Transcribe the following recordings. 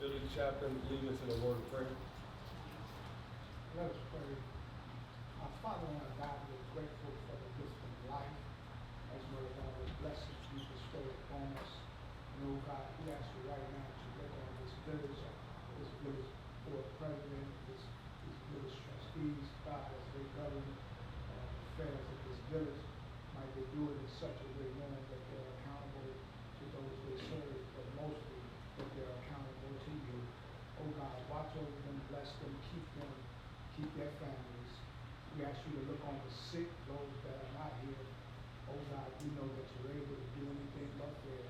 village chaplain, lead us in a word of prayer. Let us pray. Our Father and our God, we are grateful for the gift of life, as well as all the blessings you bestow upon us. And oh God, we ask you right now to look on this village board president, this village trustees, God, as they govern affairs of this village. Might they do it in such a way, knowing that they're accountable to those they serve, but mostly that they're accountable to you. Oh God, watch over them, bless them, keep their families. We ask you to look on the sick, those that are not here. Oh God, we know that you're able to do anything but fail.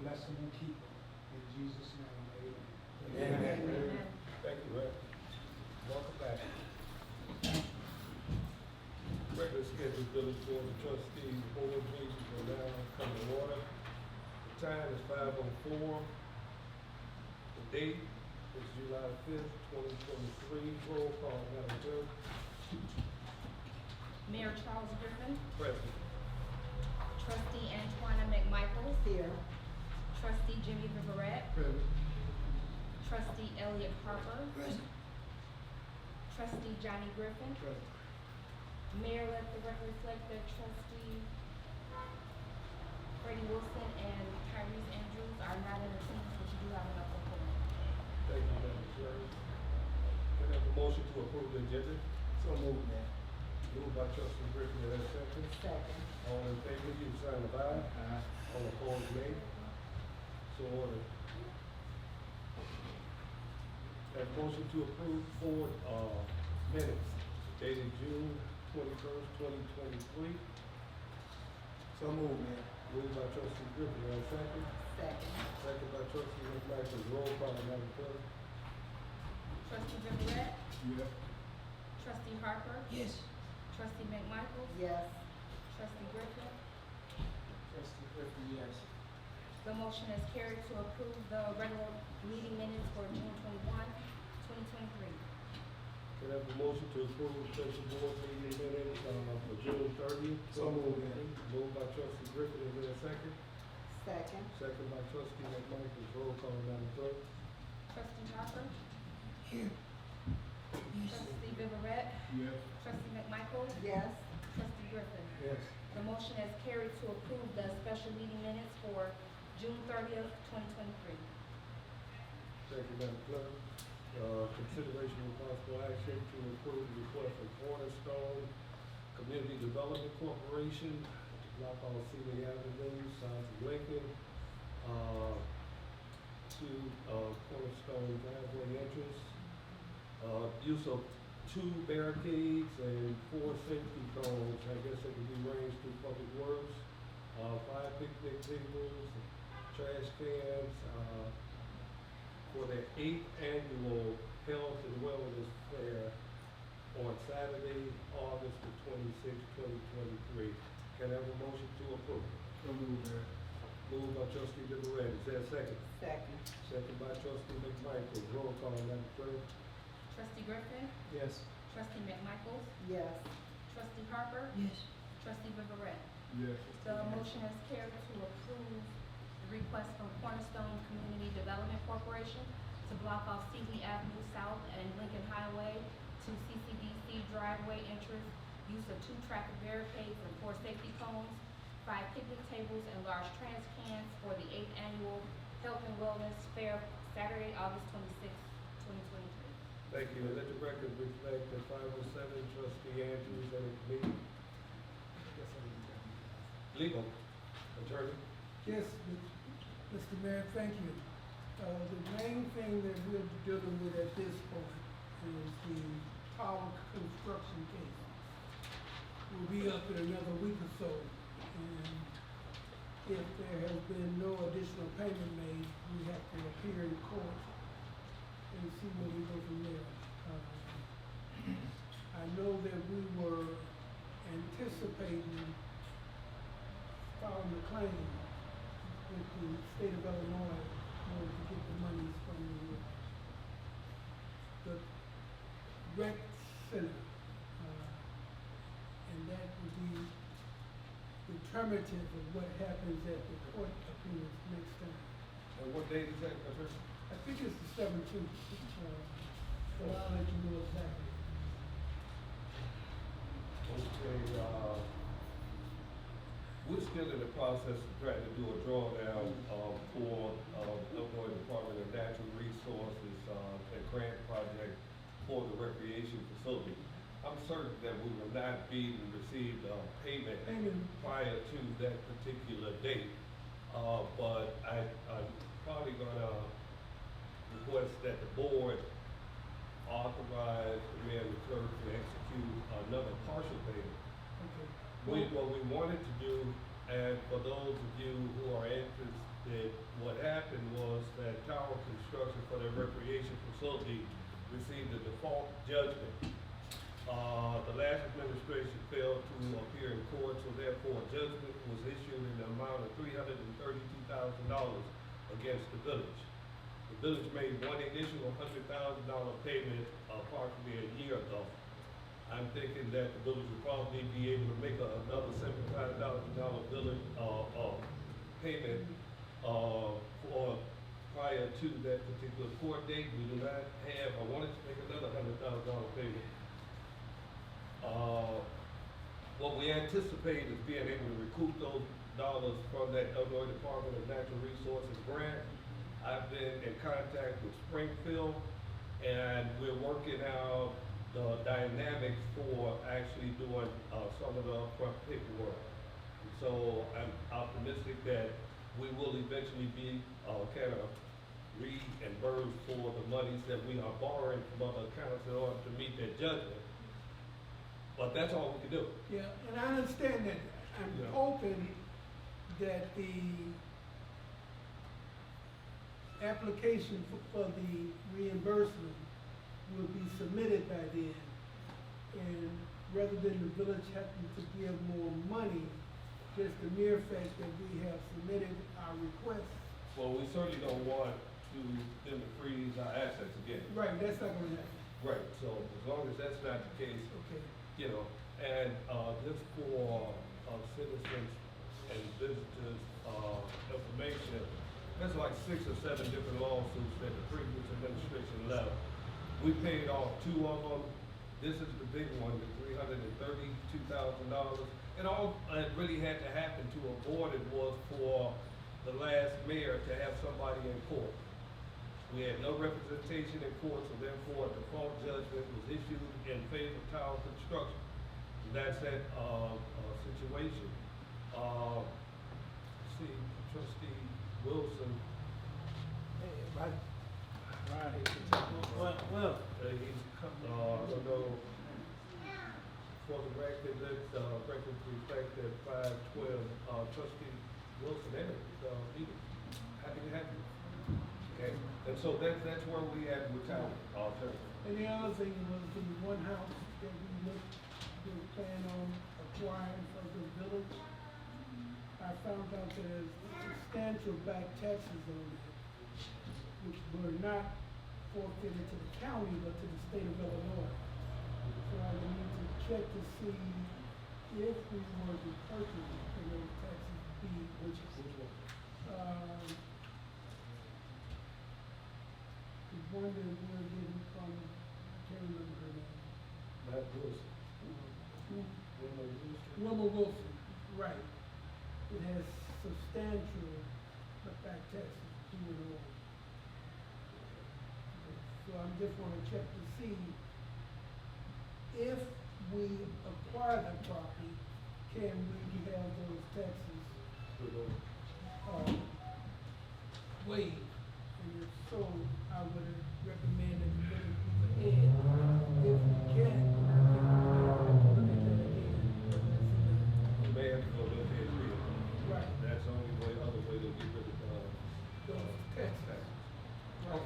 Bless them and keep them. In Jesus' name, amen. Amen. Thank you, Rick. Welcome back. Regular scheduled village board of trustees board meetings will now come to order. The time is 5:04. The date is July 5th, 2023. Roll call, Madam Clerk. Mayor Charles Griffin, Present. Trustee Antoina McMichael. Here. Trustee Jimmy Viverette. Present. Trustee Elliot Harper. Present. Trustee Johnny Griffin. Present. Mayor, let the record reflect that Trustee Freddie Wilson and Tyrese Andrews are not in attendance, but you do have enough report. Thank you, Madam Clerk. Can I have a motion to approve the agenda? So moved, man. Moved by Trustee Griffin, and a second. Second. All in favor, you sign of aye. Aye. All opposed, nay. So ordered. Have motion to approve board minutes dated June 21st, 2023. So moved, man. Moved by Trustee Griffin, and a second. Second. Second by Trustee McMichael. Roll call, Madam Clerk. Trustee Viverette. Yeah. Trustee Harper. Yes. Trustee McMichael. Yes. Trustee Griffin. Trustee Griffin, yes. The motion is carried to approve the regular meeting minutes for June 21, 2023. Can I have a motion to approve special board meeting minutes for June 30th? So moved, man. Moved by Trustee Griffin, is there a second? Second. Second by Trustee McMichael. Roll call, Madam Clerk. Trustee Harper. Here. Trustee Viverette. Yes. Trustee McMichael. Yes. Trustee Griffin. Yes. The motion is carried to approve the special meeting minutes for June 30th, 2023. Thank you, Madam Clerk. Consideration of possible action to approve the request from Cornerstone Community Development Corporation to block all Sealy Avenue, south of Lincoln, to Cornerstone driveway entrance. Use of 2 barricades and 4 safety cones. I guess they can be ranged through Public Works. 5 picnic tables, trash cans, for the 8th annual Health and Wellness Fair on Saturday, August the 26th, 2023. Can I have a motion to approve? So moved, man. Moved by Trustee Viverette, is there a second? Second. Second by Trustee McMichael. Roll call, Madam Clerk. Trustee Griffin. Yes. Trustee McMichael. Yes. Trustee Harper. Yes. Trustee Viverette. Yes. The motion is carried to approve the request from Cornerstone Community Development Corporation to block off Sealy Avenue South and Lincoln Highway to CCDC driveway entrance, use of 2 traffic barricades and 4 safety cones, 5 picnic tables and large trash cans for the 8th annual Health and Wellness Fair, Saturday, August 26th, 2023. Thank you. And let the record reflect that 507 Trustee Andrews and the committee. Legal attorney. Yes, Mr. Mayor, thank you. The main thing that we're dealing with at this point is the tower construction case. We'll be up in another week or so, and if there has been no additional payment made, we have to appear in court and see where we go from there. I know that we were anticipating filing a claim with the state of Illinois in order to get the monies from the rec center. And that would be determinative of what happens at the court appeals next time. And what date is that, attorney? I I think it's the 17th, but I'll let you know exactly. Okay, we're still in the process of trying to do a drawdown, for, Illinois Department of Natural Resources, a grant project for the recreation facility. I'm certain that we will not be received, payment Payment. prior to that particular date. But I'm probably gonna request that the board authorize the mayor and the clerk to execute another partial payment. Okay. What we wanted to do, and for those of you who are interested, what happened was that Tower Construction for their recreation facility received a default judgment. The last administration failed to appear in court, so therefore a judgment was issued in the amount of $332,000 against the village. The village made one initial $100,000 payment approximately a year ago. I'm thinking that the village will probably be able to make another $75,000 village, payment, for prior to that particular court date. We do not have, I wanted to make another $100,000 payment. What we anticipate is being able to recoup those dollars from that Illinois Department of Natural Resources grant. I've been in contact with Springfield, and we're working out the dynamics for actually doing, some of the upfront paperwork. And so I'm optimistic that we will eventually be, kind of reimbursed for the monies that we are borrowing from other accounts in order to meet that judgment. But that's all we can do. Yeah, and I understand that. I'm Yeah. hoping that the application for the reimbursement will be submitted by then. And rather than the village having to give more money, just the mere fact that we have submitted our request. Well, we certainly don't want to, them to freeze our assets again. Right, that's not gonna happen. Right, so as long as that's not the case, Okay. you know, and, just for, citizens and visitors, information, there's like 6 or 7 different lawsuits that the previous administration left. We paid off 2 of them. This is the big one, the $332,000. And all it really had to happen to avoid it was for the last mayor to have somebody in court. We had no representation in court, so therefore a default judgment was issued in favor of Tower Construction. And that's that, situation. See, Trustee Wilson, Right. Well, he's, I don't know, for the record, let's, record reflect that 512, Trustee Wilson entered, meeting. Happy to have you. Okay, and so that's where we at with Tower, attorney. And the other thing was the one house that we plan on acquiring for the village. I found out there's substantial back taxes on it, which were not forfeited to the county, but to the state of Illinois. So I would need to check to see if we were to purchase it, and those taxes be, Which one? the one that we're getting from, I can't remember her name. Matt Wilson. Who- Wilma Wilson. Wilma Wilson, right. It has substantial back taxes due and all. So I'm just wanna check to see if we acquire the property, can we have those taxes, waived? And if so, I would recommend that we move ahead. If we can, I think we might have to look at that again. You may have to go look at it. Right. That's the only way, other way to get rid of, Those taxes. taxes. Right.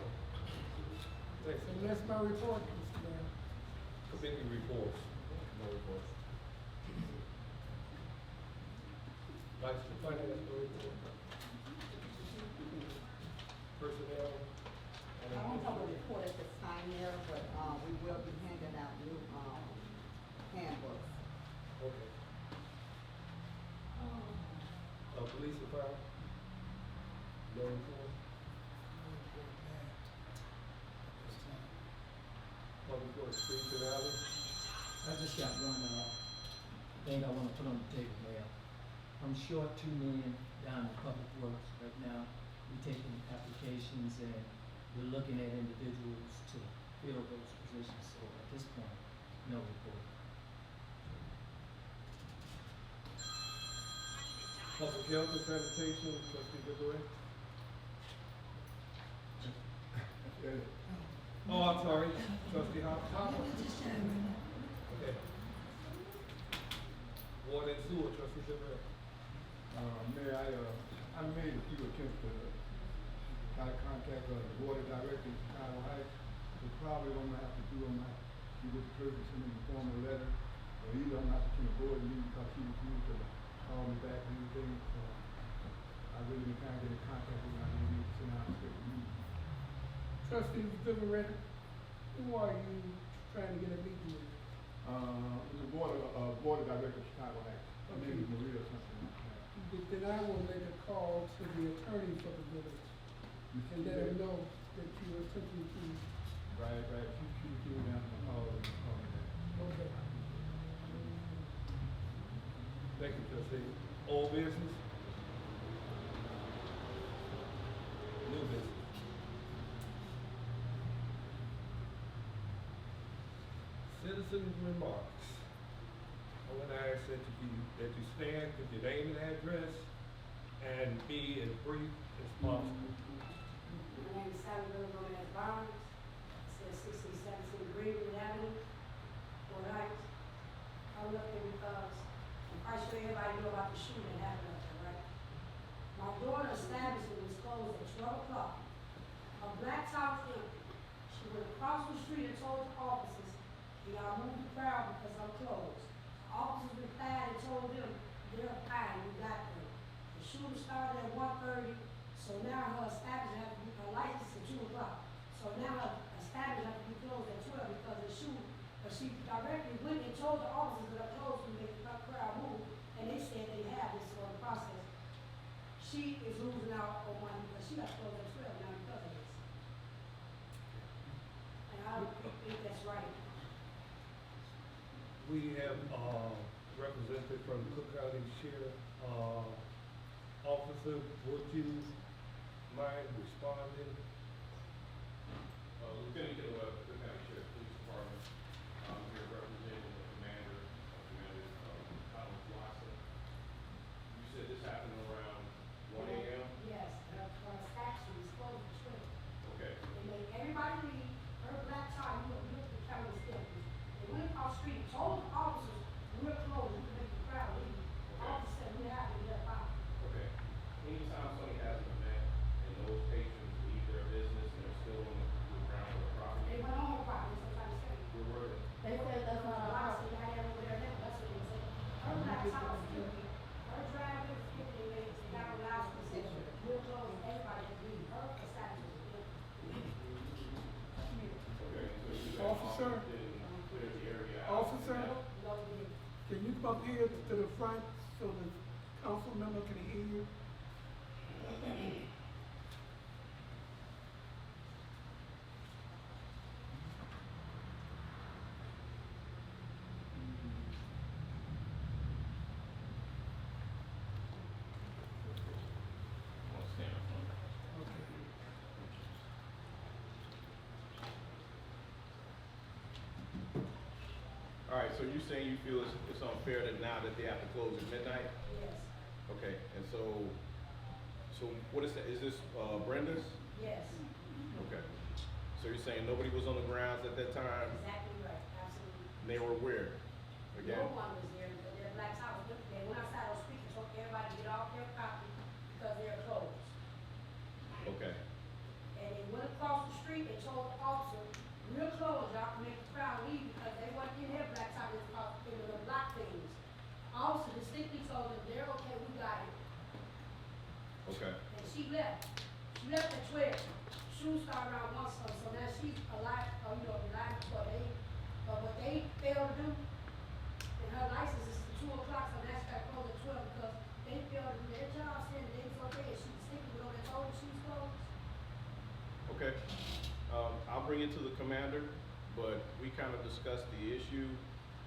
Thanks. So that's my report, Mr. Mayor. Committee reports. No reports. Vice the finance director. Personnel. I don't have a report at this time there, but, we will be handing out new, handbooks. Okay. Police and fire? No report? for the streets and alleys. I just got one, thing I wanna put on the table, Mayor. I'm short 2 million down in Public Works right now. We're taking applications and we're looking at individuals to fill those positions, so at this point, no report. Public health and sanitation, trustee DeBoer. Oh, I'm sorry, trustee Hopkins. Okay. Water and sewer, trustee DeBoer. Mayor, I made a few attempts to try to contact the water director in Chicago Heights. So probably what I'm gonna have to do, I'm gonna have to give this person send him a formal letter, or either I'm gonna have to send a board meeting because she refused to call me back or anything. So I really been trying to get in contact with her. I need to send out a quick meeting. Trustee Figueroa, who are you trying to get a meeting with? The water director of Chicago Heights. Her name is Maria or something like that. Then I will make a call to the attorney for the village and let him know that you are attempting to, Right. She came down and called me back. okay. Thank you, trustee. Old business? New business? Citizen remarks. I want to ask that you stand with your name and address and be as brief as possible. My name is Sally Lou Gomez Barnes, says 1617 Greenwood Avenue, Port Heights. I'm looking because I'm quite sure everybody know about the shooting that happened up there, right? My daughter's establishment was closed at 12 o'clock. A black top was empty. She went across the street and told the officers, y'all move the crowd because I'm closed. Officers replied and told them, they're fine, we got them. The shooting started at 1:30, so now her establishment has to be, her license at 2 o'clock. So now her establishment has to be closed at 12 because of the shooting. But she directly went and told the officers that are closed to make the crowd move, and they said they have this sort of process. She is losing out on money because she got closed at 12 now because of this. And I don't think that's right. We have representative from Cook County Sheriff. Officer, would you mind responding? Lieutenant Kilwell, Cook County Sheriff Police Department. I'm here representing the commander, Colin Watson. You said this happened around 1 a.m.? Yes, her statue is closed at 12. Okay. They made everybody leave, her black tie, you look at the camera still. They went across the street, told the officers, we're closed, we can make the crowd leave. Officer said, we have to get out. Okay. Anytime something has an event and those patrons leave their business and they're still on the ground of the property, They went on the property, sometimes say. we're worried. They said that's not I allowed. said, I had over there, that's what they said. Her black tie was empty, her driveway was empty, they made it down the last position. We're closed, everybody can leave, her establishment was empty. Okay, so you said Officer? didn't clear the area out. Officer? No, we didn't. Can you come up here to the front so the council member can hear you? I'll stand up front. Okay. All right, so you saying you feel it's unfair that now that they have to close at midnight? Yes, Okay, and so what is that, is this, Brenda's? yes, Okay. So you're saying nobody was on the grounds at that time, exactly right, absolutely. and they were where? Again? No one was there, because their black tie was empty. They went outside on the street and told everybody to get off their property because they're closed. Okay, And they went across the street and told the officer, we're closed, y'all can make the crowd leave because they wasn't in their black tie, they were the block things. Officer distinctly told them, they're okay, we got it. okay, And she left. She left at 12. Shoes started around 1 something, so now she's alive, alive, but what they failed to do, and her license is 2 o'clock, so now she got closed at 12 because they failed to do their job, saying they was okay, and she distinctly went over and told them she was closed. okay. I'll bring it to the commander, but we kind of discussed the issue,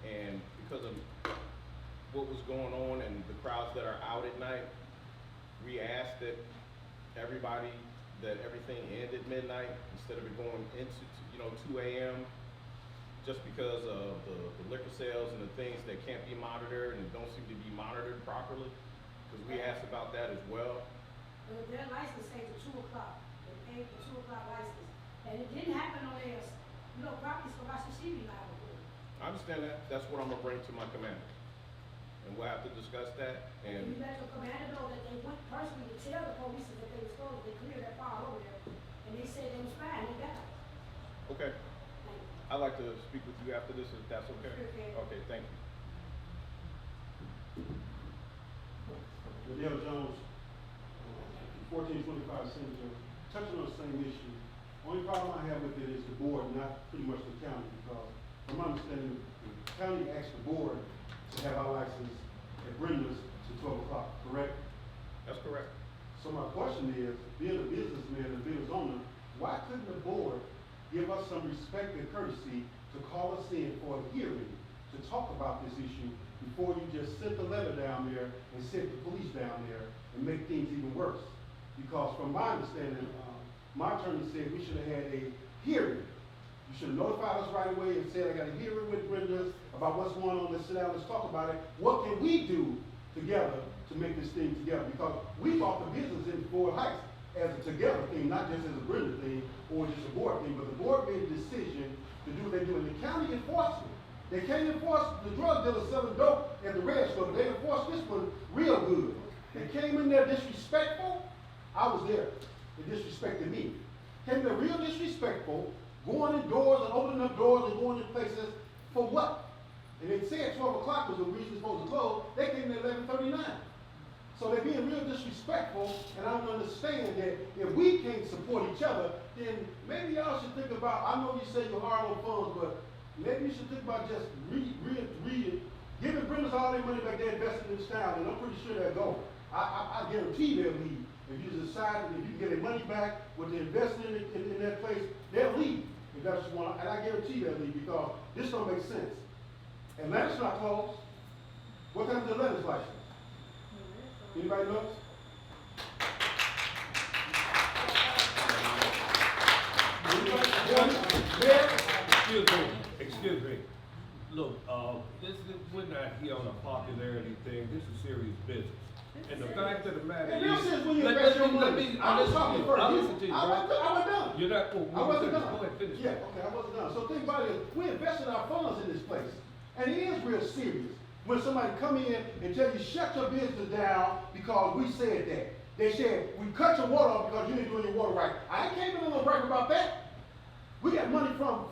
and because of what was going on and the crowds that are out at night, we asked that everybody, that everything end at midnight instead of it going into, 2 a.m. just because of the liquor sales and the things that can't be monitored and don't seem to be monitored properly. Because we asked about that as well. But their license say to 2 o'clock, they paid for 2 o'clock license, and it didn't happen on theirs, properties for Washington City liable for it. I understand that. That's what I'm gonna bring to my commander. And we'll have to discuss that And you and, let your commander know that they went personally to tell the police that they was closed, they cleared that file over there, and they said they was fine, they got it. okay. Thank you. I'd like to speak with you after this, if that's okay. Okay. Okay, thank you. Liddell Jones, 1425 Senator, touching on the same issue. Only problem I have with it is the board, not pretty much the county, because from my understanding, the county asked the board to have our license at Brenda's to 12 o'clock, correct? That's correct. So my question is, being a businessman and business owner, why couldn't the board give us some respect and courtesy to call us in for a hearing to talk about this issue before you just sent the letter down there and sent the police down there and make things even worse? Because from my understanding, my attorney said we should have had a hearing. You should have notified us right away and said, I got a hearing with Brenda's about what's going on, let's sit down, let's talk about it. What can we do together to make this thing together? Because we brought the business in Ford Heights as a together thing, not just as a Brenda thing or just a board thing, but the board made a decision to do what they do. And the county enforcement, they can't enforce the drug dealers selling dope at the red store, but they enforced this one real good. They came in there disrespectful. I was there. They disrespected me. Came in there real disrespectful, going in doors and opening up doors and going in places for what? And they said 12 o'clock was the reason supposed to close. They came in at 11:39. So they're being real disrespectful, and I don't understand that if we can't support each other, then maybe y'all should think about, I know you say you're hard on funds, but maybe you should think about just giving Brenda's all their money back they invested in this town, and I'm pretty sure they'll go. I guarantee they'll leave. If you decide, if you can get their money back, what they invested in that place, they'll leave. If that's what you want, and I guarantee they'll leave because this don't make sense. Atlanta's not closed. What time is Atlanta's license? Anybody knows? Excuse me. Look, we're not here on a popularity thing. This is serious business. And the fact of the matter Hey, is, this is when you invest your money. I was talking first. I listen to you. I wasn't done. You're not, I wasn't done. Go ahead, finish. Yeah, okay, I wasn't done. So think about it. We invested our funds in this place. And it is real serious when somebody come in and tell you, shut your business down because we said that. They said, we cut your water off because you ain't doing your water right. I ain't came in on no break about that. We got money from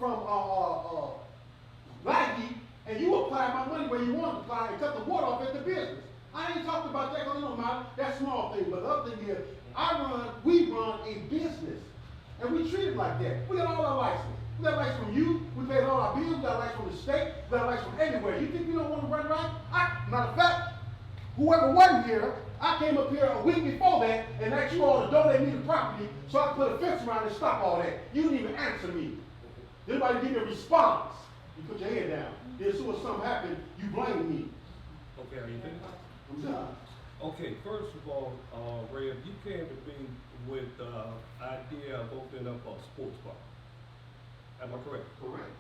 Lackey, and you apply my money where you want to apply and cut the water off at the business. I ain't talking about that because it don't matter. That's small thing. But the other thing is, we run a business. And we treat it like that. We got all our license. We got license from you. We paid all our bills. We got license from the state. We got license from everywhere. You think we don't want to run right? Matter of fact, whoever wasn't here, I came up here a week before that and asked you all to donate me the property so I could put a fence around and stop all that. You didn't even answer me. Did anybody give me a response? You put your head down. Then as soon as something happened, you blame me. Okay, are you finished? I'm done. Okay, first of all, Ray, you came to me with the idea of opening up a sports bar. Am I correct? Correct.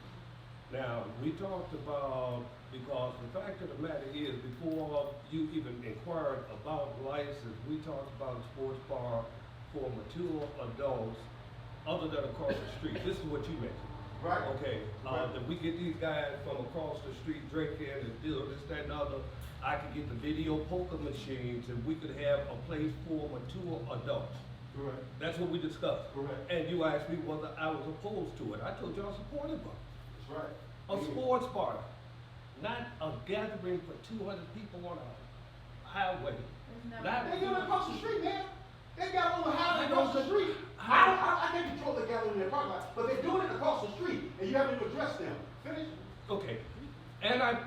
Now, we talked about, because the fact of the matter is, before you even inquired about license, we talked about a sports bar for mature adults other than across the street. This is what you mentioned. Right. Okay, Right. that we get these guys from across the street drinking and do this, that, and the other. I could get the video poker machines and we could have a place for mature adults. Correct. That's what we discussed. Correct. And you asked me whether I was opposed to it. I told you I supported it. That's right. A sports bar, not a gathering for 200 people on a highway. Not- They do it across the street, man. They got on the highway across the street. I can't control the gathering in their parking lot, but they're doing it across the street, and you haven't even addressed them. Finish. Okay, and I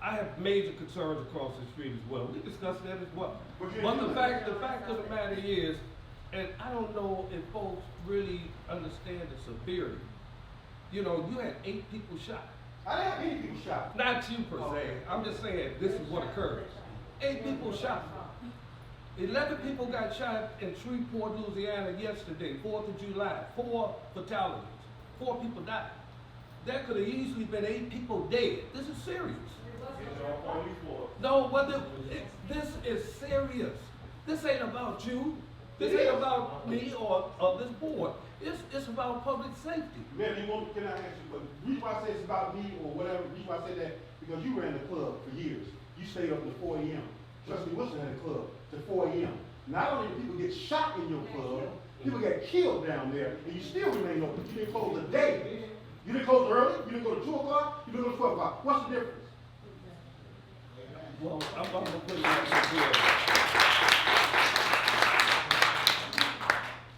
have major concerns across the street as well. We discussed that as well. But you But didn't the do fact of the matter is, and I don't know if folks really understand the severity. You know, you had 8 people shot. I didn't have any people shot. Not you per se, I'm just saying, this is what occurred. 8 people shot. 11 people got shot in Shreveport, Louisiana yesterday, 4th of July, 4 fatalities. 4 people died. There could have easily been 8 people dead. This is serious. No, this is serious. This ain't about you. This ain't about me or this board. It's about public safety. Man, can I ask you, but the reason why I say it's about me or whatever, the reason why I say that, because you ran the club for years. You stayed up to 4 a.m. Trustee Wilson had a club to 4 a.m. Not only do people get shot in your club, people get killed down there, and you still remain open. You didn't close a day. You didn't close early, you didn't go to 2 o'clock, you didn't go to 12 o'clock. What's the difference? Well, I'm gonna put it like this here.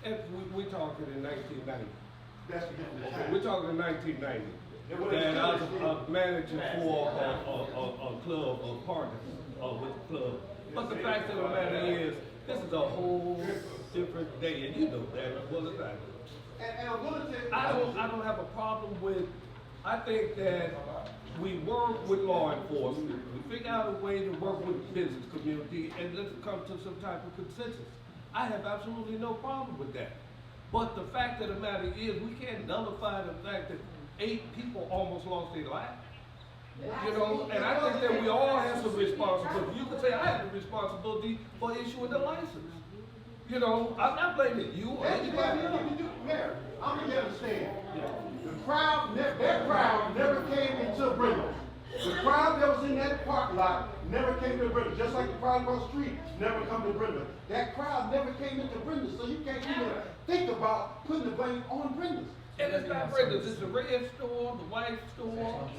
If we're talking in 1990. That's the difference. Okay, we're talking in 1990. Yeah, what is And I was it? manager for a club, a partner with the club. But the fact of the matter is, this is a whole different day, and you know that as well as I do. And I'm gonna tell you. I don't have a problem with, I think that we work with law enforcement, we figure out a way to work with the business community, and let's come to some type of consensus. I have absolutely no problem with that. But the fact of the matter is, we can't nullify the fact that 8 people almost lost their life. You know, and I think that we all have some responsibility. You could say I have the responsibility for issuing the license. You know, I'm not blaming you or anybody else. Mayor, I'm gonna understand. The crowd, that crowd never came into Brindle. The crowd that was in that parking lot never came to Brindle, just like the crowd across the street never come to Brindle. That crowd never came into Brindle, so you can't even think about putting the blame on Brindle. And it's not Brenda's, it's the red store, the white store.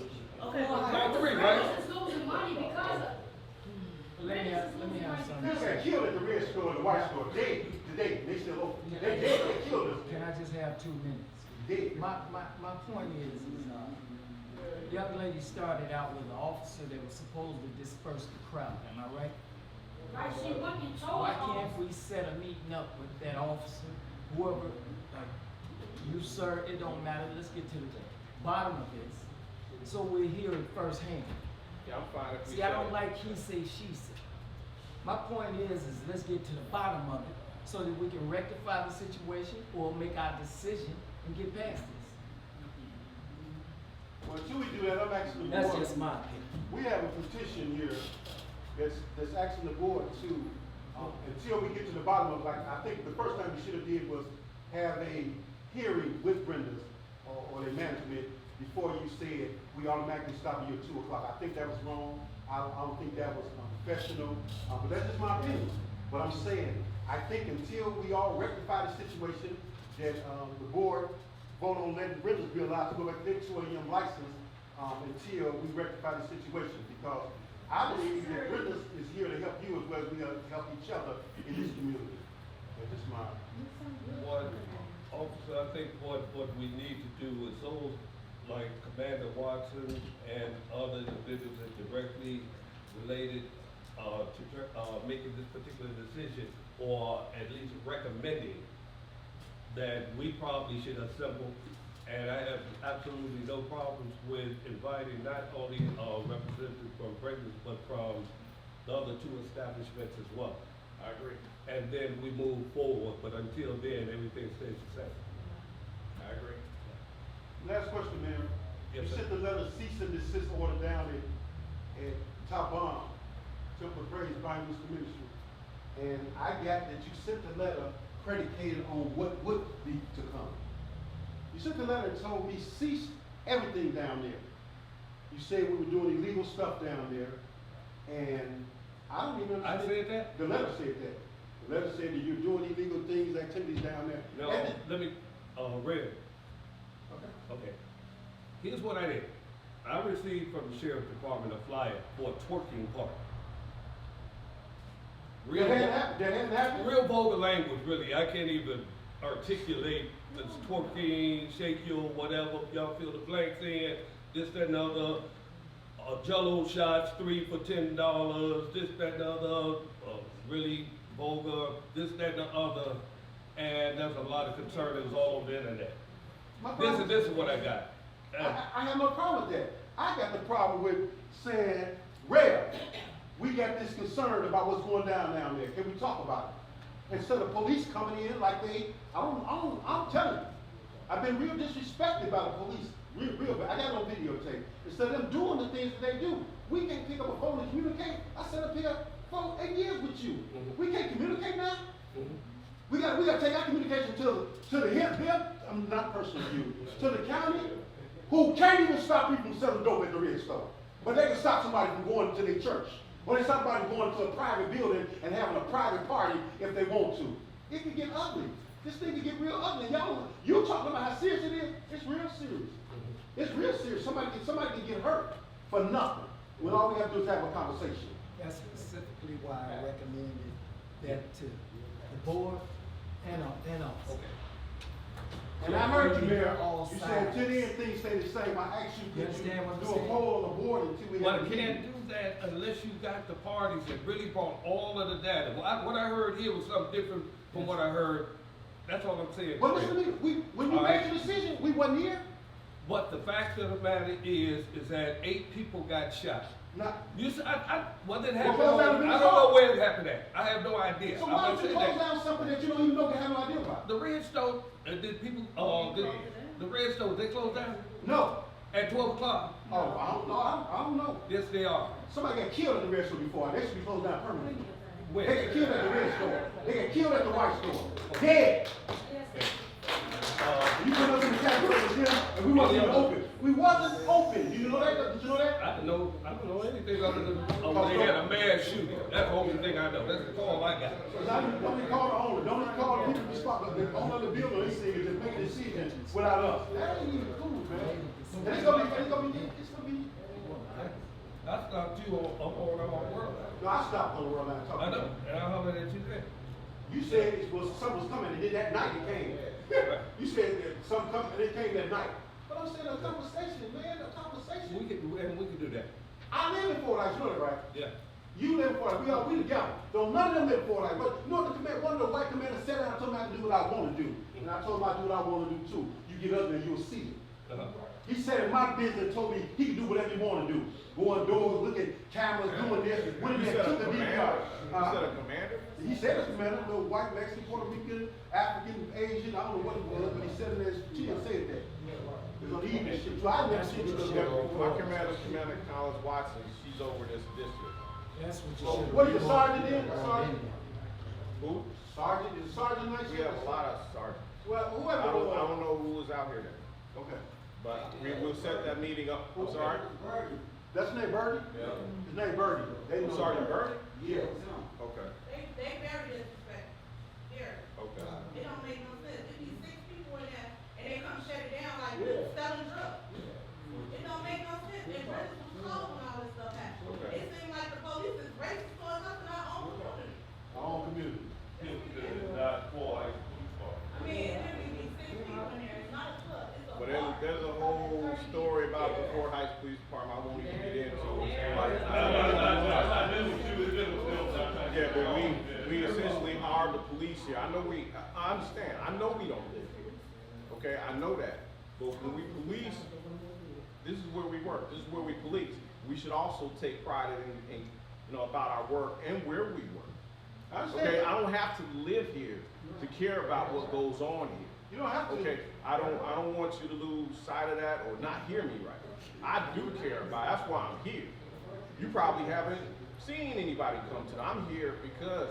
Okay, All 3, right? It's losing money because of. Let me have something. People got killed at the red store and the white store, dead today, they still open. They dead, they killed us. Can I just have 2 minutes? Dead. My point is, young lady started out with an officer that was supposed to disperse the crowd, am I right? Right, she went and told Why her. can't we set a meeting up with that officer, whoever, like, you sir, it don't matter, let's get to the bottom of this, so we're hearing firsthand. Yeah, I'm fine if we See, I say don't it. like he say, she say. My point is let's get to the bottom of it, so that we can rectify the situation, or make our decision and get past this. Well, until we do that, I'm asking the That's board. just my opinion. We have a petition here that's asking the board to, until we get to the bottom of, like, I think the first thing we should have did was have a hearing with Brenda's or their management before you said we automatically stop you at 2 o'clock. I think that was wrong. I don't think that was professional, but that's just my opinion. But I'm saying, I think until we all rectify the situation, that the board vote on letting Brenda's be allowed to go back to their 2 a.m. license until we rectify the situation. Because I believe that Brenda's is here to help you as well as we help each other in this community. That's just my. What, officer, I think what we need to do is those like Commander Watson and other individuals that directly related to making this particular decision, or at least recommending that we probably should assemble. And I have absolutely no problems with inviting not only representatives from Brenda's, but from the other 2 establishments as well. I agree. And then we move forward, but until then, everything stays the same. I agree. Last question, Mayor. Yes, You sir. sent the letter cease and desist order down at Top Bomb, Temple Praise Bible Ministry. And I got that you sent the letter predicated on what would be to come. You sent the letter and told me cease everything down there. You said we were doing illegal stuff down there, and I don't even I understand. said that? The letter said that. The letter said that you're doing illegal things, activities down there. No, And let me, Red, Okay. okay. Here's what I did. I received from the Sheriff's Department a flyer for a twerking party. Real, That hadn't happened? real vulgar language, really. I can't even articulate this twerking, shake your whatever, y'all fill the blanks in, this, that, and other. Jello shots, 3 for $10, this, that, and other, really vulgar, this, that, and the other. And there's a lot of concern, it was all over the internet. My problem- This is what I got. I have no problem with that. I got the problem with saying, Rev, we got this concern about what's going down there. Can we talk about it? Instead of police coming in like I'm telling you, I've been real disrespected by the police, real bad. I got no videotape. Instead of them doing the things that they do, we can't pick up a phone and communicate. I sat up here for 8 years with you. We can't communicate now. We got to take our communication to the hip, I'm not personal to you, to the county, who can't even stop people from selling dope at the red store. But they can stop somebody from going to their church. Or they stop somebody from going to a private building and having a private party if they want to. It can get ugly. This thing can get real ugly. You talking about how serious it is? It's real serious. It's real serious. Somebody can get hurt for nothing. When all we have to do is have a conversation. That's specifically why I recommended that to the board and us. Okay. And I heard you, Mayor. All You sides. said to the end things stay the same. I asked you, You could you understand what I'm do a saying? poll on the board until we Well, have a it can't meeting? do that unless you got the parties that really brought all of the data. What I heard here was something different from what I heard. That's all I'm saying. But listen to me, when you All made right. the decision, we wasn't here. But the fact of the matter is that 8 people got shot. Not, You said, what did Well, happen? close down I the don't store. know where it happened at. I have no idea. so I'm why not don't you saying close that. down something that you don't even know, have no idea about? The Red Stone, did people, the Red Stone, they closed down No. at 12 o'clock? Oh, I don't know. I don't know. Yes, they are. Somebody got killed at the red store before. They should be closed down permanently. Where? They got killed at the red store. They got killed at the white store. Dead. You put us in the category with them, and we wasn't even open. We wasn't open. Did you know that? Did you know that? I don't know anything other than, they had a mass shooting. That's the only thing I know. That's the call I got. Don't even call the owner. Don't even call the people responsible. The owner of the building, they say, just make a decision without us. That ain't even cool, man. And it's gonna be. I stopped you on our world. No, I stopped on the world line I talking. know, and I hollered at you then. You said it was something was coming, and then that night it came. You said that something coming, and it came that night. But I'm saying a conversation, man, a conversation. We could do that. I live in Fort Heights, you know that, right? Yeah. You live in Fort Heights, we together. Don't none of them live in Fort Heights. But you know what one of the white commanders sat down and told me I can do what I want to do. And I told him I do what I want to do too. You get up there, you'll see it. He said in my business, told me he can do whatever he want to do. Go indoors, look at cameras, doing this, when You he said a took the DVR. commander? You said a commander? He said it's a man, little white, Mexican, Puerto Rican, African, Asian, I don't know what it was, but he said it as, she didn't say it that. It's on the evening shift, so I never seen it. My commander, Commander Collins Watson, she's over this district. That's what you So, should. what is the sergeant in? Sergeant? Who? Sergeant, is the sergeant nice? We have a lot of sergeants. Well, I whoever. don't know who was out here then, Okay. but we'll set that meeting up. I'm sorry? That's his name Birdie? Yeah. His name Birdie. They know Sergeant Birdie? Yeah. Okay, They very disrespectful. Here. okay. It don't make no sense. There be 6 people in there and they come shut it down like we selling drugs. It don't make no sense. And British was closed when all this stuff happened. Okay. It seems like the police is racist towards us in our own community. Our own community. I mean, there be 6 people in there. It's not a club. It's a But bar. there's a whole story about the Fort Heights Police Department I won't even get into. Yeah, but we essentially are the police here. I understand. I know we don't live here. Okay, I know that. But when we police, this is where we work. This is where we police. We should also take pride in about our work and where we work. I understand. Okay, I don't have to live here to care about what goes on here. You don't have to. Okay, I don't want you to lose sight of that or not hear me right. I do care about it. That's why I'm here. You probably haven't seen anybody come to. I'm here because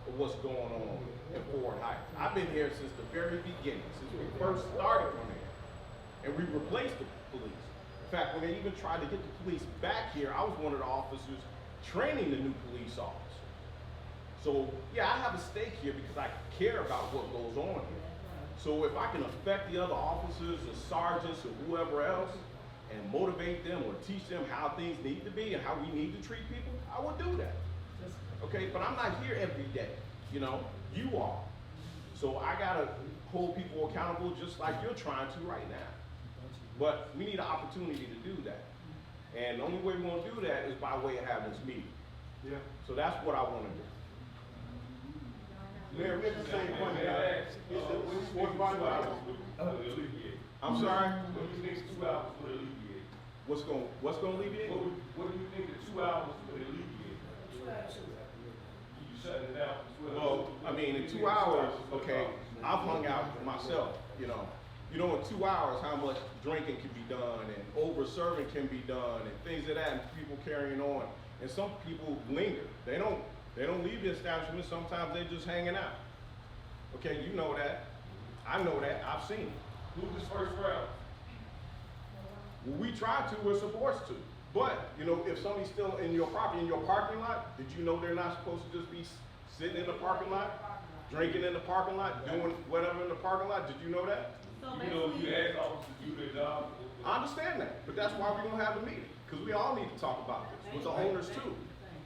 of what's going on in Fort Heights. I've been here since the very beginning, since we first started coming here, and we replaced the police. In fact, when they even tried to get the police back here, I was one of the officers training the new police officer. So yeah, I have a stake here because I care about what goes on here. So if I can affect the other officers or sergeants or whoever else and motivate them or teach them how things need to be and how we need to treat people, I will do that. Okay, but I'm not here every day, you are. So I gotta hold people accountable just like you're trying to right now. But we need an opportunity to do that. And the only way we're gonna do that is by way of having this meeting. Yeah. So that's what I wanna do. Mayor, we have the same point. It's the sports bar violence. I'm sorry, What do you think 2 hours would alleviate? what's gonna alleviate? What do you think the 2 hours would alleviate? You shutting it down for 12 Well, I mean, in 2 hours, okay, I've hung out myself, you know, in 2 hours, how much drinking can be done and over serving can be done and things of that, and people carrying on. And some people linger. They don't leave the establishment. Sometimes they're just hanging out. Okay, you know that. I know that. I've seen it. Who dispersed crowds? Well, we try to, we're supposed to. But, if somebody's still in your property, in your parking lot, did you know they're not supposed to just be sitting in the parking lot, drinking in the parking lot, doing whatever in the parking lot? Did you know that? So You know, basically, you ask officers to do their job. I understand that, but that's why we're gonna have a meeting, because we all need to talk about this, with the owners too.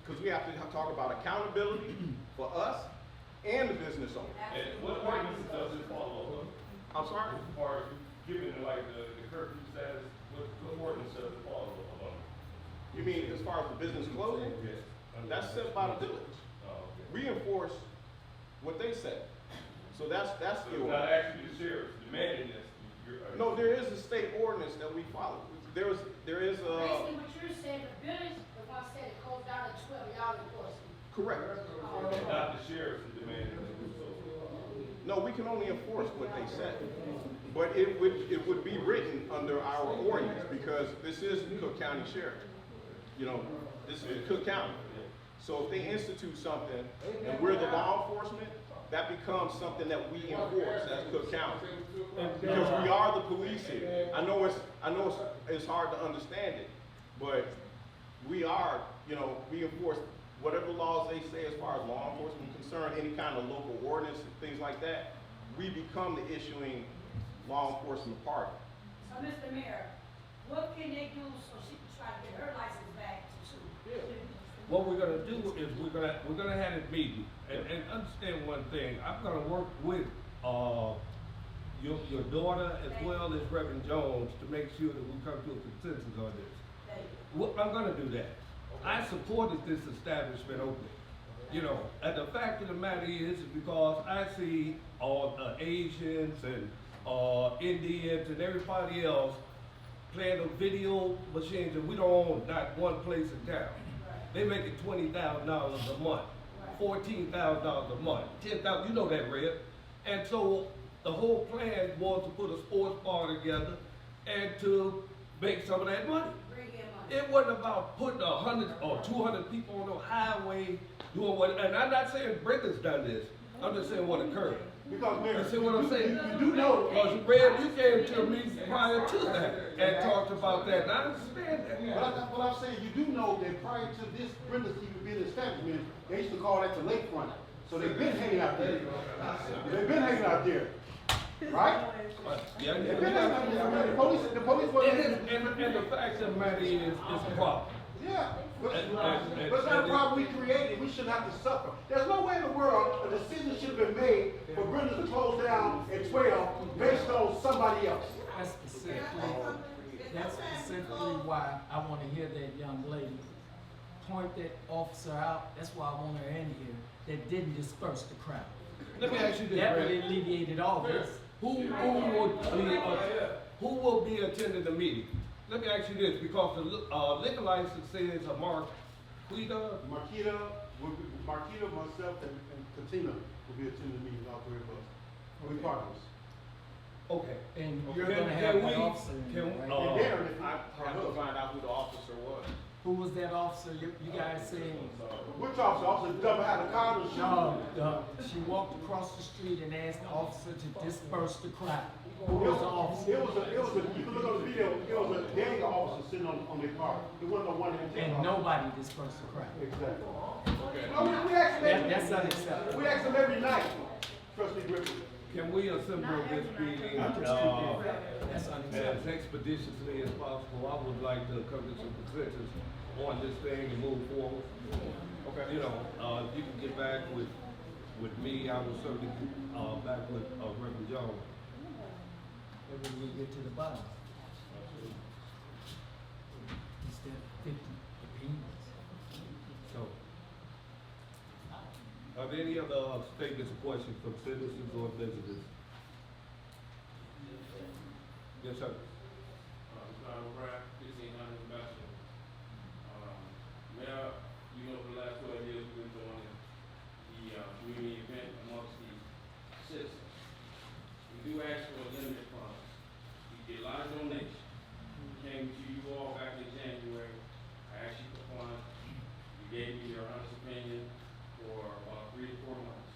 Because we have to talk about accountability for us and the business owner. And what ordinance does it follow? I'm sorry? As far as giving it like the curfew status, what ordinance does it follow along? You mean as far as the business closing? Yes. That's set by the village. Oh, okay. We enforce what they say. So that's So the it's not order. actually the sheriff demanding this. No, there is a state ordinance that we follow. There is Basically, what you're saying, the village, the one said it closed down at 12, y'all enforce it. correct. And not the sheriff is demanding it. No, we can only enforce what they say. But it would be written under our ordinance, because this is the Cook County Sheriff. This is Cook County. So if they institute something and we're the law enforcement, that becomes something that we enforce as Cook County. Because we are the police here. I know it's hard to understand it, but we are, we enforce whatever laws they say as far as law enforcement is concerned, any kind of local ordinance and things like that. We become the issuing law enforcement party. So, Mr. Mayor, what can they do so she can try to get her license back too? What we're gonna do is we're gonna have a meeting, and understand one thing, I'm gonna work with, your daughter as well as Reverend Jones to make sure that we come to a consensus on this. Thank you. I'm gonna do that. I supported this establishment opening. And the fact of the matter is because I see all Asians and Indians and everybody else playing the video machines, and we don't own not one place in town. They making $20,000 a month, $14,000 a month, $10,000. You know that, Red. And so the whole plan was to put a sports bar together and to make some of that money. Bring in money. It wasn't about putting 100 or 200 people on the highway doing what, and I'm not saying Brenda's done this, I'm just saying what occurred. Because Mayor, You see what I'm saying? you do know. Because Red, you came to me prior to that and talked about that, and I understand that. What I'm saying, you do know that prior to this Brenda's even being establishment, they used to call that the lakefront. So they've been hanging out there. They've been hanging out there, right? Yeah, They've been hanging out there. The police was. and the fact of the matter is, it's a problem. Yeah, but And- it's not a problem we created, we shouldn't have to suffer. There's no way in the world a decision should have been made for Brenda's to close down at 12 based on somebody else. That's specifically why I wanna hear that young lady point that officer out. That's why I want her in here, that didn't disperse the crowd. Let me ask you this, That Red. would alleviated all this. Who will be attending the meeting? Let me ask you this, because the liquor license says Marquita, Marquita, myself, and Katina will be attending the meeting, all three of us. We partners. okay. And you're Can- gonna can have we- that officer in there, can- right? And Darren, if I have to find out who the officer was. Who was that officer you guys said? which officer jumped behind the car and shot? No, she walked across the street and asked the officer to disperse the crowd. Who was the officer? It was a, you can look on the video, it was a Daniel officer sitting on their car. It wasn't no one in the And nobody dispersed the crowd. Exactly. Okay. No, we ask them That's unacceptable. we ask them every night, trustee Griffin. Can we assemble this meeting, That's as unacceptable. expeditiously as possible? I would like to come to some consensus on this thing and move forward. Okay. You can get back with me, I will certainly, back with, Reverend Jones. Maybe we get to the bottom. Instead of 50 opinions. So, Are there any other statements or questions from citizens or visitors? Yes, sir. Donald Brown, 1500 Ambassador. Mayor, you know, for the last 12 years, we've been doing the community event amongst the citizens. We do ask for limited funds. We get a lot of donations. We came to you all back in January. I asked you for funds. You gave me your honest opinion for 3 to 4 months.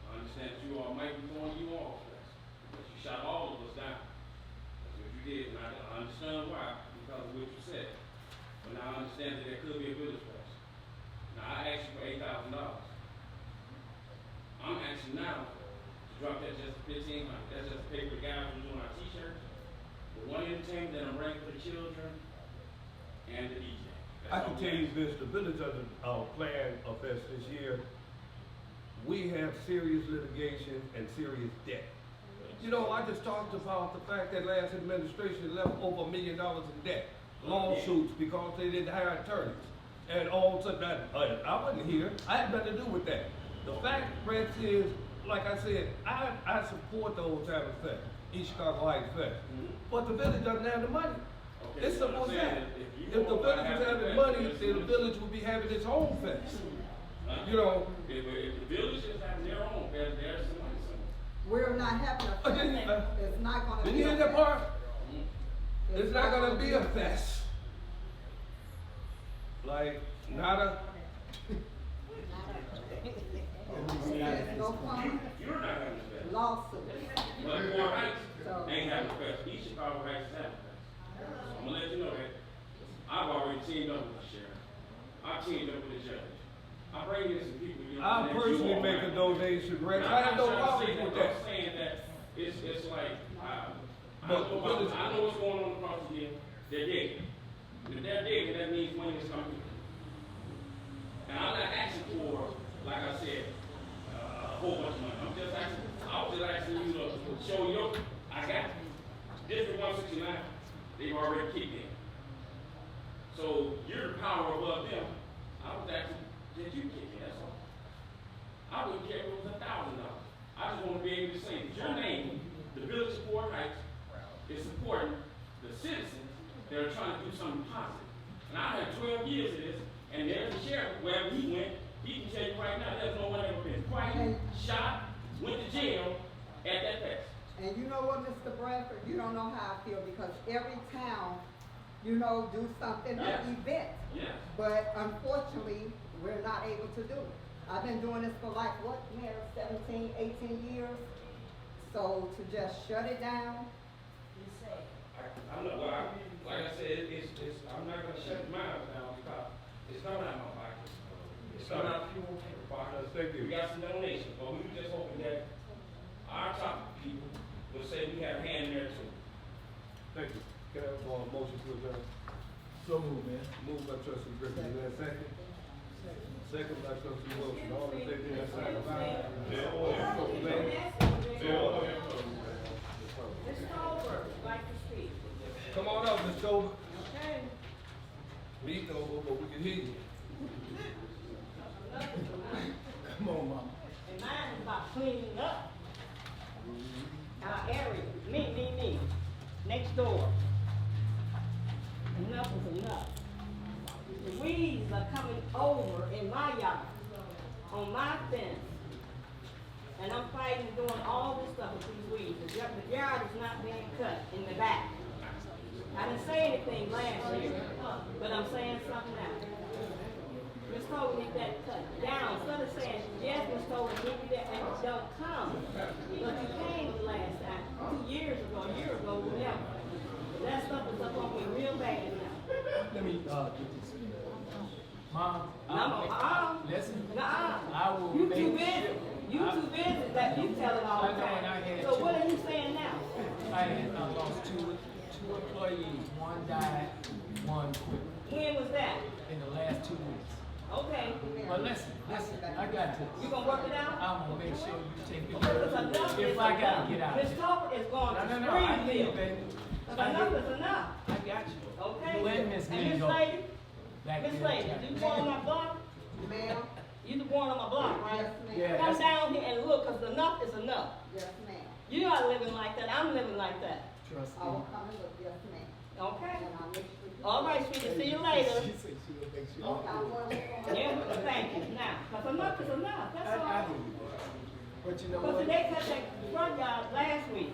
I understand that you all might be going to you all fest, but you shot all of us down. That's what you did, and I understand why, because of what you said. But now I understand that there could be a village fest. Now, I asked you for $8,000. I'm asking now to drop that just to $1,500. That's just to pay for the guys who are doing our t-shirts, the one entertainment that I'm bringing for the children, and the DJ. That's I all can I'm tell you asking. this, the village of plan a fest this year, we have serious litigation and serious debt. You know, I just talked about the fact that last administration left over $1 million in debt, lawsuits because they didn't hire attorneys. And all of a sudden, I wasn't here, I had nothing to do with that. The fact, Prince, is, like I said, I support the Old Timers Fest, East Chicago Heights Fest. But the village doesn't have the money. Okay, It's so simple I'm as saying that. that if you If the all village have was the having fest, money, yes, then the village would be having its own fest. You know, If the village is having their own fest, there's some money somewhere. We're not having a Oh, didn't fest. you- It's not gonna did be you a hear that fest. part? It's not gonna be a fest. Like, nada. There's no fun, You're not having a fest. lawsuit. But Fort Heights So- ain't having a fest. East Chicago Heights is having a fest. So I'm gonna let you know that. I've already teamed up with the sheriff. I've teamed up with the judge. I'm bringing in some people. You know, I'll that you personally all make a have. donation, Rex. I'm I have not no trying to problem say with that. that. I'm saying that it's like, I But know what's going on across the hill. They're digging. If they're digging, that means money is coming. And I'm not asking for, like I said, a whole bunch of money. I'm just asking, I was just asking you to show your, I got it. District 169, they've already kicked in. So you're the power above them. I was asking, did you kick in? That's all. I wouldn't care if it was $1,000. I just want to be able to say that your name, the Village of Fort Heights, is supporting the citizens that are trying to do something positive. And I had 12 years of this, and there's a sheriff, wherever he went, he can tell you right now, there's no one ever been fighting, shot, went to jail at that fest. And you know what, Mr. Bradford, you don't know how I feel because every town, you know, do something, Yes. an event. Yes. But unfortunately, we're not able to do it. I've been doing this for like, what, Mayor, 17, 18 years? So to just shut it down, I'm not, well, like I said, I'm not gonna shut mine down because it's coming out of my pocket. It's coming out of people's pockets. Thank you. We got some donations, but we were just hoping that our top people would say we have a hand in there too. Thank you. Can I have a motion to adjourn? So move, man. Moved by trustee Griffin, is there a second? Second by trustee Wilson, all in favor, that sign of aye. Ms. Colbert, like to speak. Come on up, Ms. Tobin. Okay. Me, Tobin, but we can hear you. Come on, mama. And mine is about cleaning up our area. Me. Next door. Enough is enough. The weeds are coming over in my yard, on my fence. And I'm fighting, doing all this stuff with these weeds. The yard is not being cut in the back. I didn't say anything last year, but I'm saying something now. Ms. Cole need that cut down. Instead of saying, yes, Ms. Cole, give you that, and don't come. But you came the last time, 2 years ago, a year ago, whatever. That stuff is up on me real bad now. Let me, get this. Mom, listen, Nuh-uh. I will You make too busy. sure- You too busy that you tell it all the I know, and I time. had So two. what are you saying now? I lost two employees, one died, one quit When was that? in the last 2 weeks. Okay. But listen, I got this. You gonna work it out? I'm gonna make sure you take it. Because enough is If I gotta enough. get out. Ms. Topper is going to No, I hear you, Springfield. baby. Because enough is enough. I got you. Okay? You and Miss And Miss Mingo. Lady, Back Miss there, Lady, Jack. you go on my block? ma'am, You the one on my block, right? Yes, ma'am. Yeah, Come that's- down here and look, cause enough is enough. Yes, ma'am. You're not living like that, I'm living like that, Trust I will me. come and look, yes, ma'am. okay? And I'll make sure you. All right, sweetie, see you later. She said she would make sure. Okay, I'm going to look for my. Yeah, thank you, now, cause enough is enough, that's all. I do. But you know Cause what? they cut that front yard last week,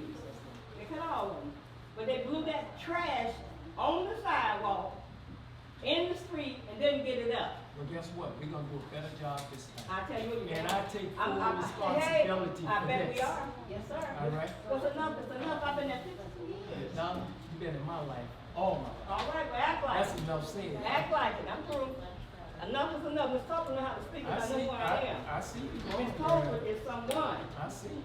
they cut all of them, but they blew that trash on the sidewalk, in the street, and didn't get it up. Well, guess what? We're gonna do a better job this time. I tell you what, you And know. I take I'm- full I'm- responsibility hey, I for bet this. we are, yes, sir. All right? What's enough is enough, I've been there 52 years. Now, you've been in my life, all my life. All right, well, act like That's it. enough said. Act like it, I'm through. Enough is enough, Miss Copeland know how to speak, I I know see, who I am. I see you Miss going Copeland there. is someone. I see you.